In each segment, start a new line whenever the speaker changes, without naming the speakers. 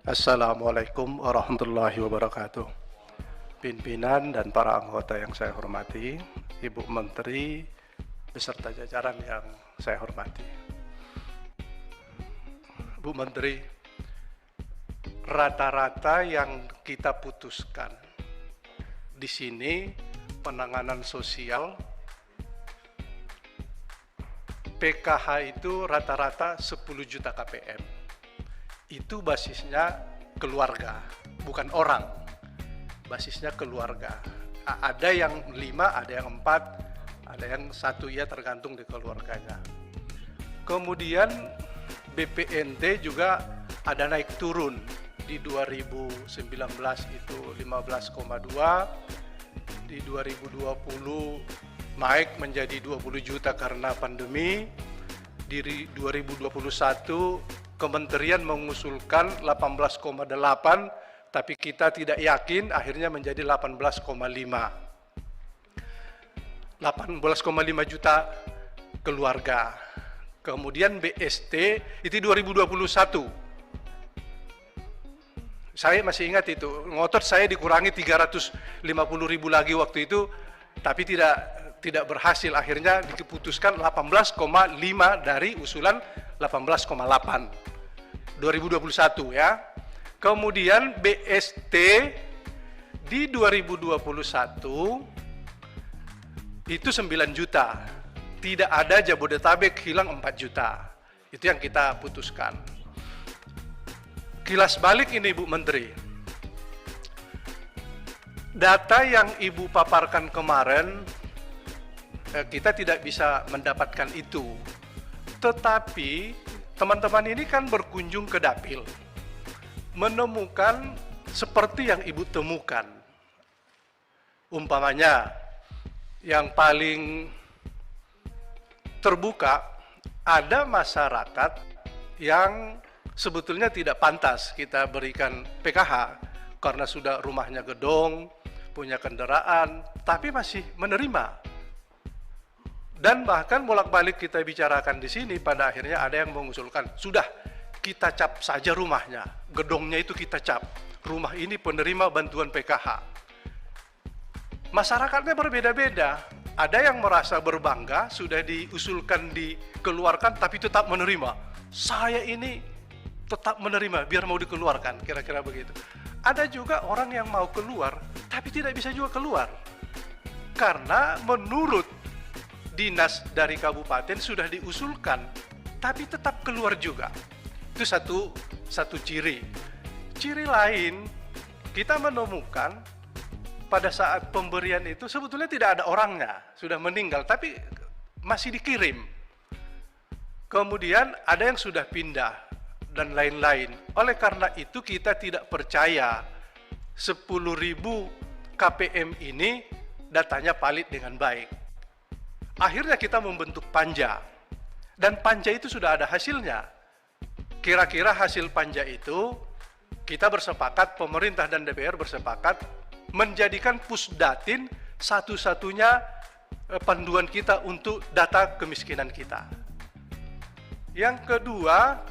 Assalamualaikum warahmatullahi wabarakatuh. Pimpinan dan para anggota yang saya hormati, Ibu Menteri, beserta jajaran yang saya hormati. Bu Menteri, rata-rata yang kita putuskan di sini penanganan sosial PKH itu rata-rata 10 juta KPM. Itu basisnya keluarga, bukan orang. Basisnya keluarga. Ada yang 5, ada yang 4, ada yang 1 ya, tergantung di keluarganya. Kemudian BPNT juga ada naik turun. Di 2019 itu 15,2, di 2020 naik menjadi 20 juta karena pandemi. Di 2021 Kementerian mengusulkan 18,8, tapi kita tidak yakin, akhirnya menjadi 18,5. 18,5 juta keluarga. Kemudian BST itu 2021. Saya masih ingat itu, ngotot saya dikurangi 350.000 lagi waktu itu, tapi tidak berhasil. Akhirnya diputuskan 18,5 dari usulan 18,8 2021 ya. Kemudian BST di 2021 itu 9 juta. Tidak ada Jabodetabek, hilang 4 juta. Itu yang kita putuskan. Kilas balik ini Bu Menteri. Data yang Ibu paparkan kemarin, kita tidak bisa mendapatkan itu. Tetapi teman-teman ini kan berkunjung ke dapil, menemukan seperti yang Ibu temukan. Umpamanya, yang paling terbuka, ada masyarakat yang sebetulnya tidak pantas kita berikan PKH karena sudah rumahnya gedong, punya kendaraan, tapi masih menerima. Dan bahkan bolak-balik kita bicarakan di sini, pada akhirnya ada yang mengusulkan, sudah kita cap saja rumahnya, gedongnya itu kita cap, rumah ini penerima bantuan PKH. Masyarakatnya berbeda-beda, ada yang merasa berbangga, sudah diusulkan dikeluarkan tapi tetap menerima. Saya ini tetap menerima, biar mau dikeluarkan, kira-kira begitu. Ada juga orang yang mau keluar, tapi tidak bisa juga keluar. Karena menurut dinas dari kabupaten sudah diusulkan, tapi tetap keluar juga. Itu satu ciri. Ciri lain, kita menemukan pada saat pemberian itu sebetulnya tidak ada orangnya, sudah meninggal, tapi masih dikirim. Kemudian ada yang sudah pindah dan lain-lain. Oleh karena itu kita tidak percaya 10.000 KPM ini datanya valid dengan baik. Akhirnya kita membentuk panja, dan panja itu sudah ada hasilnya. Kira-kira hasil panja itu kita bersepakat, pemerintah dan DPR bersepakat menjadikan Pusdatin satu-satunya panduan kita untuk data kemiskinan kita. Yang kedua,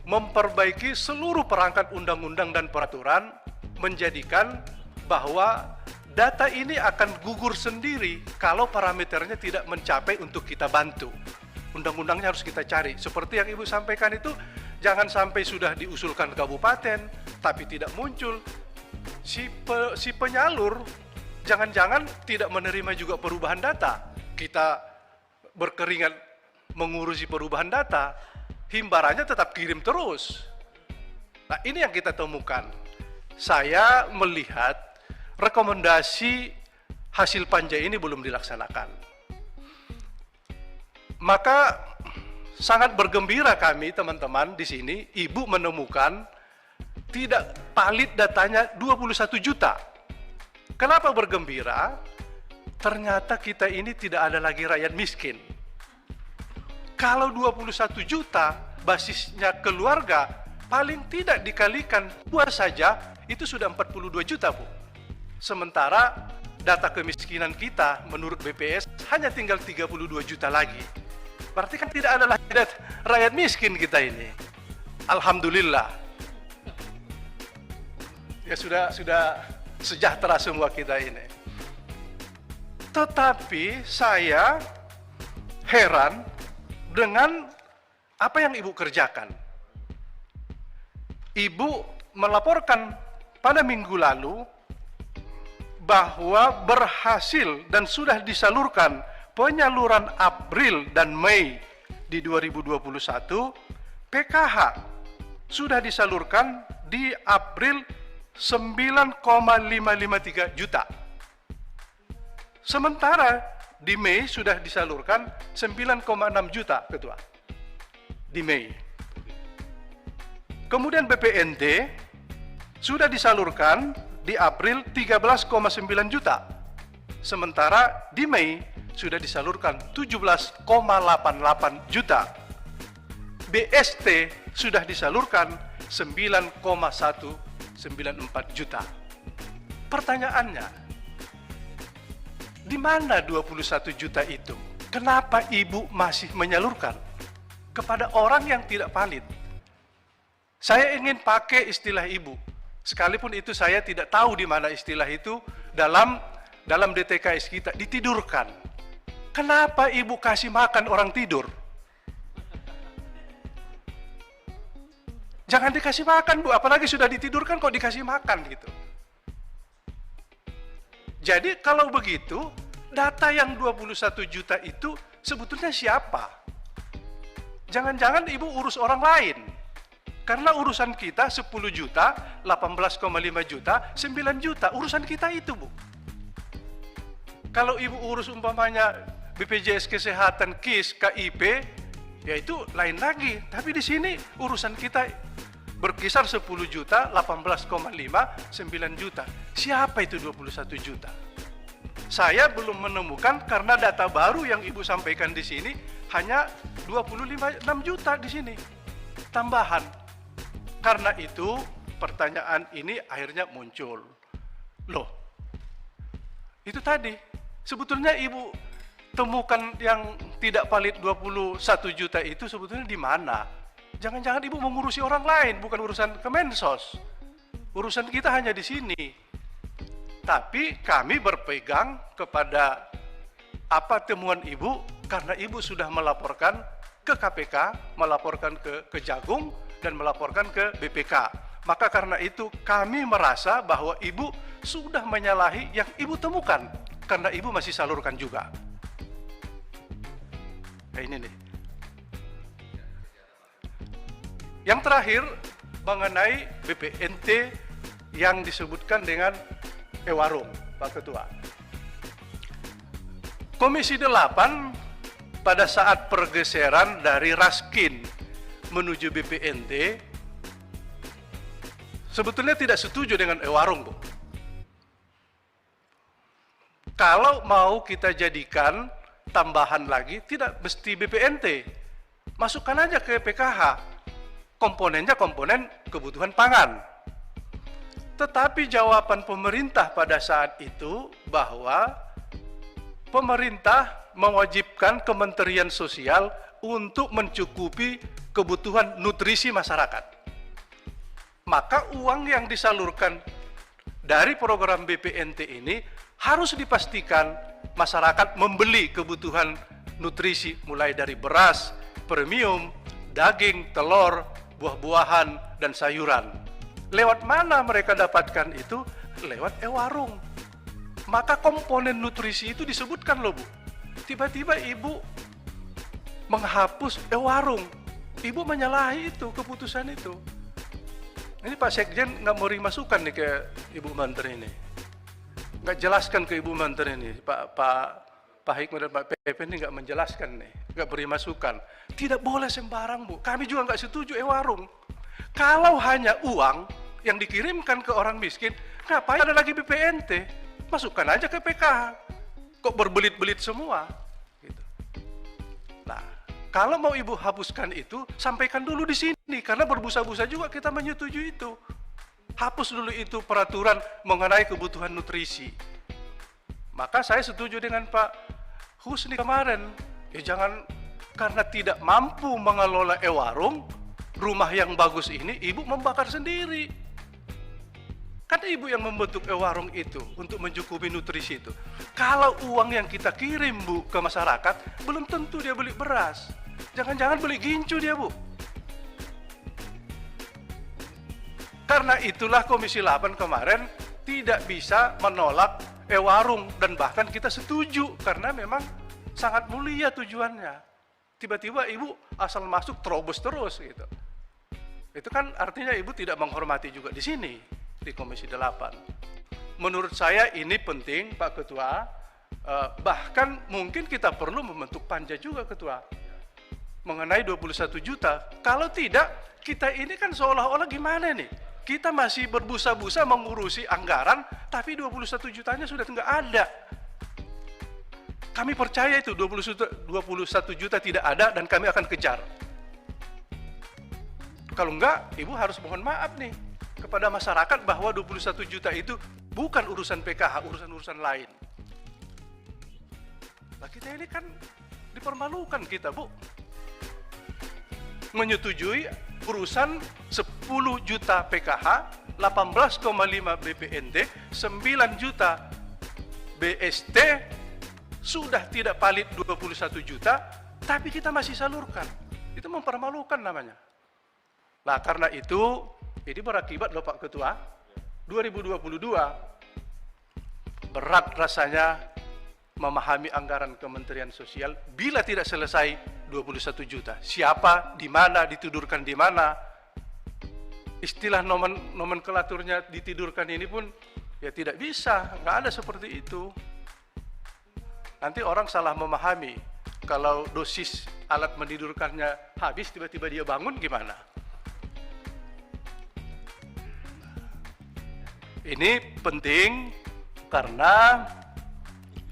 memperbaiki seluruh perangkat undang-undang dan peraturan, menjadikan bahwa data ini akan gugur sendiri kalau parameternya tidak mencapai untuk kita bantu. Undang-undangnya harus kita cari. Seperti yang Ibu sampaikan itu, jangan sampai sudah diusulkan kabupaten, tapi tidak muncul. Si penyalur, jangan-jangan tidak menerima juga perubahan data. Kita berkeringat mengurusi perubahan data, himbarannya tetap kirim terus. Nah, ini yang kita temukan. Saya melihat rekomendasi hasil panja ini belum dilaksanakan. Maka sangat bergembira kami teman-teman di sini, Ibu menemukan tidak valid datanya 21 juta. Kenapa bergembira? Ternyata kita ini tidak ada lagi rakyat miskin. Kalau 21 juta basisnya keluarga, paling tidak dikalikan 2 saja, itu sudah 42 juta, Bu. Sementara data kemiskinan kita menurut BPS hanya tinggal 32 juta lagi. Berarti kan tidak ada lagi rakyat miskin kita ini. Alhamdulillah. Ya sudah sejahtera semua kita ini. Tetapi saya heran dengan apa yang Ibu kerjakan. Ibu melaporkan pada minggu lalu bahwa berhasil dan sudah disalurkan penyaluran April dan Mei di 2021, PKH sudah disalurkan di April 9,553 juta. Sementara di Mei sudah disalurkan 9,6 juta, Ketua. Di Mei. Kemudian BPNT sudah disalurkan di April 13,9 juta. Sementara di Mei sudah disalurkan 17,88 juta. BST sudah disalurkan 9,194 juta. Pertanyaannya, di mana 21 juta itu? Kenapa Ibu masih menyalurkan kepada orang yang tidak valid? Saya ingin pakai istilah Ibu, sekalipun itu saya tidak tahu di mana istilah itu dalam DTKS kita, ditidurkan. Kenapa Ibu kasih makan orang tidur? Jangan dikasih makan, Bu, apalagi sudah ditidurkan kok dikasih makan gitu. Jadi kalau begitu, data yang 21 juta itu sebetulnya siapa? Jangan-jangan Ibu urus orang lain. Karena urusan kita 10 juta, 18,5 juta, 9 juta, urusan kita itu, Bu. Kalau Ibu urus umpamanya BPJS Kesehatan, KIS, KIP, ya itu lain lagi. Tapi di sini urusan kita berkisar 10 juta, 18,5, 9 juta. Siapa itu 21 juta? Saya belum menemukan karena data baru yang Ibu sampaikan di sini hanya 25,6 juta di sini. Tambahan. Karena itu pertanyaan ini akhirnya muncul. Loh, itu tadi sebetulnya Ibu temukan yang tidak valid 21 juta itu sebetulnya di mana? Jangan-jangan Ibu mengurusi orang lain, bukan urusan Kemensos. Urusan kita hanya di sini. Tapi kami berpegang kepada apa temuan Ibu karena Ibu sudah melaporkan ke KPK, melaporkan ke Kejagung, dan melaporkan ke BPK. Maka karena itu kami merasa bahwa Ibu sudah menyalahi yang Ibu temukan karena Ibu masih salurkan juga. Nah, ini nih. Yang terakhir mengenai BPNT yang disebutkan dengan Ewarung, Pak Ketua. Komisi 8 pada saat pergeseran dari Raskin menuju BPNT sebetulnya tidak setuju dengan Ewarung, Bu. Kalau mau kita jadikan tambahan lagi tidak mesti BPNT, masukkan aja ke PKH, komponennya komponen kebutuhan pangan. Tetapi jawaban pemerintah pada saat itu bahwa pemerintah mewajibkan Kementerian Sosial untuk mencukupi kebutuhan nutrisi masyarakat. Maka uang yang disalurkan dari program BPNT ini harus dipastikan masyarakat membeli kebutuhan nutrisi mulai dari beras, premium, daging, telur, buah-buahan, dan sayuran. Lewat mana mereka dapatkan itu? Lewat Ewarung. Maka komponen nutrisi itu disebutkan loh, Bu. Tiba-tiba Ibu menghapus Ewarung. Ibu menyalahi itu, keputusan itu. Ini Pak Sekjen nggak beri masukan nih ke Ibu Menteri ini. Nggak jelaskan ke Ibu Menteri ini. Pak Hikmat dan Pak Pepe ini nggak menjelaskan nih. Nggak beri masukan. Tidak boleh sembarang, Bu. Kami juga nggak setuju Ewarung. Kalau hanya uang yang dikirimkan ke orang miskin, ngapain ada lagi BPNT? Masukkan aja ke PKH. Kok berbelit-belit semua? Gitu. Nah, kalau mau Ibu hapuskan itu, sampaikan dulu di sini, karena berbusa-busa juga kita menyetujui itu. Hapus dulu itu peraturan mengenai kebutuhan nutrisi. Maka saya setuju dengan Pak Husni kemarin. Ya jangan karena tidak mampu mengelola Ewarung, rumah yang bagus ini Ibu membakar sendiri. Kan ibu yang membentuk warung itu untuk mencukupi nutrisi itu. Kalau uang yang kita kirim, Bu, ke masyarakat, belum tentu dia beli beras. Jangan-jangan beli gincu dia, Bu. Karena itulah Komisi 8 kemarin tidak bisa menolak warung, dan bahkan kita setuju karena memang sangat mulia tujuannya. Tiba-tiba ibu asal masuk terobos terus gitu. Itu kan artinya ibu tidak menghormati juga di sini, di Komisi 8. Menurut saya ini penting, Pak Ketua. Bahkan mungkin kita perlu membentuk panja juga, Ketua, mengenai 21 juta. Kalau tidak, kita ini kan seolah-olah gimana nih? Kita masih berbusa-busa mengurusi anggaran, tapi 21 jutanya sudah nggak ada. Kami percaya itu 21 juta tidak ada dan kami akan kejar. Kalau enggak, Ibu harus mohon maaf nih kepada masyarakat bahwa 21 juta itu bukan urusan PKH, urusan-urusan lain. Nah, kita ini kan dipermalukan kita, Bu. Menyetujui urusan 10 juta PKH, 18,5 BPNT, 9 juta BST, sudah tidak valid 21 juta, tapi kita masih salurkan. Itu mempermalukan namanya. Nah, karena itu, ini berakibat loh Pak Ketua, 2022 berat rasanya memahami anggaran Kementerian Sosial bila tidak selesai 21 juta. Siapa, di mana, ditidurkan di mana. Istilah nomenklaturnya ditidurkan ini pun ya tidak bisa, nggak ada seperti itu. Nanti orang salah memahami. Kalau dosis alat menidurkannya habis, tiba-tiba dia bangun gimana? Ini penting karena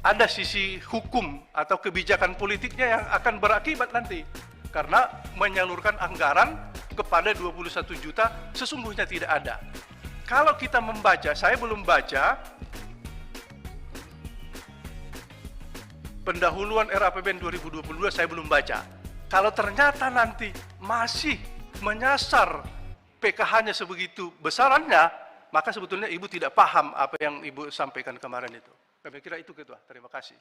ada sisi hukum atau kebijakan politiknya yang akan berakibat nanti. Karena menyalurkan anggaran kepada 21 juta sesungguhnya tidak ada. Kalau kita membaca, saya belum baca pendahuluan RAPBN 2022, saya belum baca. Kalau ternyata nanti masih menyasar PKH-nya sebegitu besarannya, maka sebetulnya Ibu tidak paham apa yang Ibu sampaikan kemarin itu. Kami kira itu, Ketua. Terima kasih.